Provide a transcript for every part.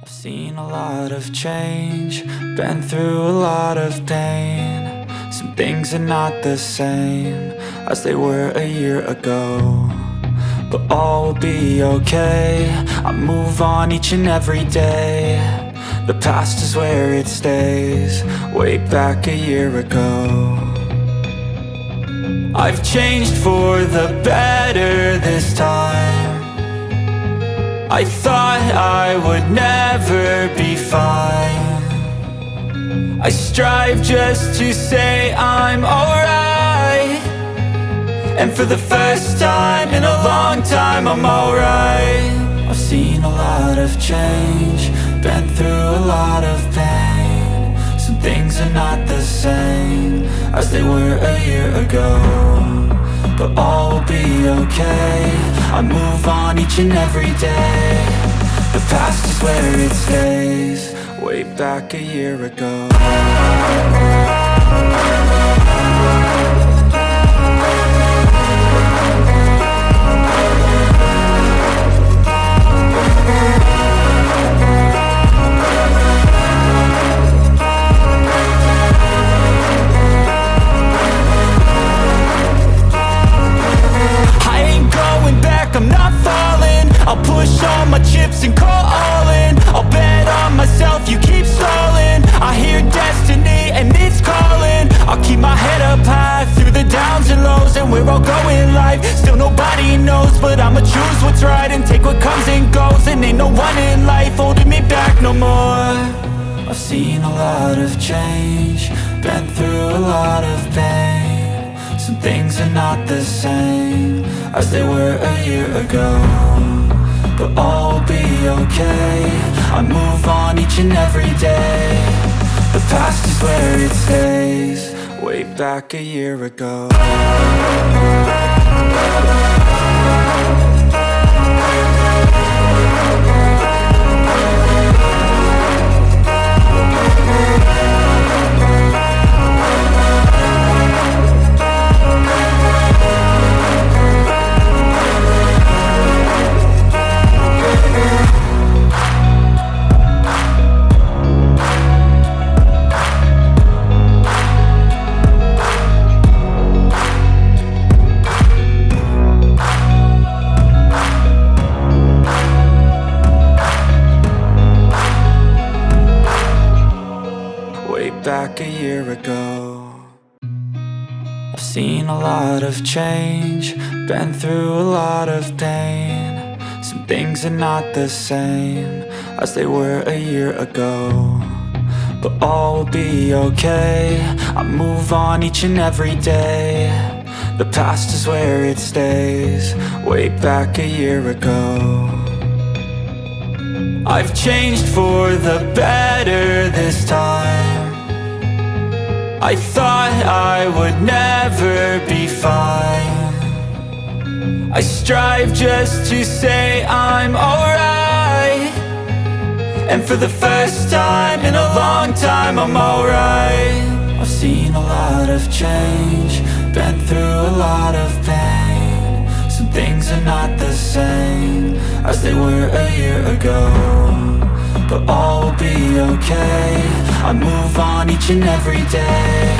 I've seen a lot of change, been through a lot of pain. Some things are not the same as they were a year ago, but all will be okay. I move on each and every day. The past is where it stays, way back a year ago. I've changed for the better this time. I thought I would never be fine. I strive just to say I'm alright, and for the first time in a long time I'm alright. I've seen a lot of change, been through a lot of pain. Some things are not the same as they were a year ago, but all will be okay. I move on each and every day. The past is where it stays, way back a year ago. I'm not falling, I'll push all my chips and call all in. I'll bet on myself, you keep stalling. I hear destiny and it's calling. I'll keep my head up high through the downs and lows, and we're all going life. Still nobody knows, but I'ma choose what's right and take what comes and goes. And ain't no one in life holding me back no more. I've seen a lot of change, been through a lot of pain. Some things are not the same as they were a year ago, but all will be okay. I move on each and every day. The past is where it stays, way back a year ago. Back a year ago. I've seen a lot of change, been through a lot of pain. Some things are not the same as they were a year ago, but all will be okay. I move on each and every day. The past is where it stays, way back a year ago. I've changed for the better this time. I thought I would never be fine. I strive just to say I'm alright, and for the first time in a long time I'm alright. I've seen a lot of change, been through a lot of pain. Some things are not the same as they were a year ago, but all will be okay. I move on each and every day.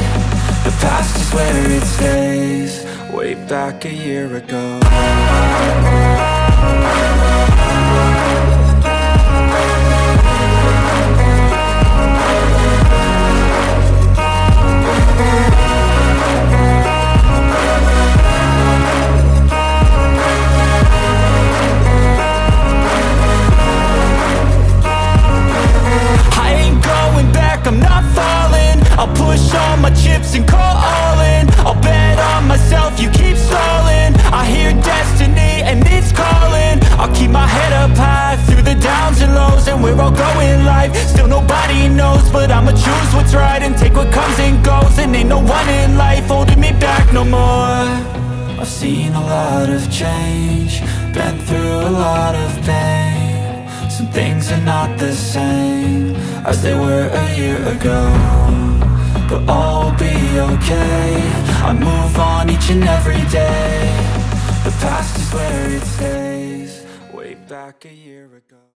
The past is where it stays, way back a year ago. I'm not falling, I'll push all my chips and call all in. I'll bet on myself, you keep stalling. I hear destiny and it's calling. I'll keep my head up high through the downs and lows, and we're all going life. Still nobody knows, but I'ma choose what's right and take what comes and goes. And ain't no one in life holding me back no more. I've seen a lot of change, been through a lot of pain. Some things are not the same as they were a year ago, but all will be okay. I move on each and every day. The past is where it stays, way back a year ago.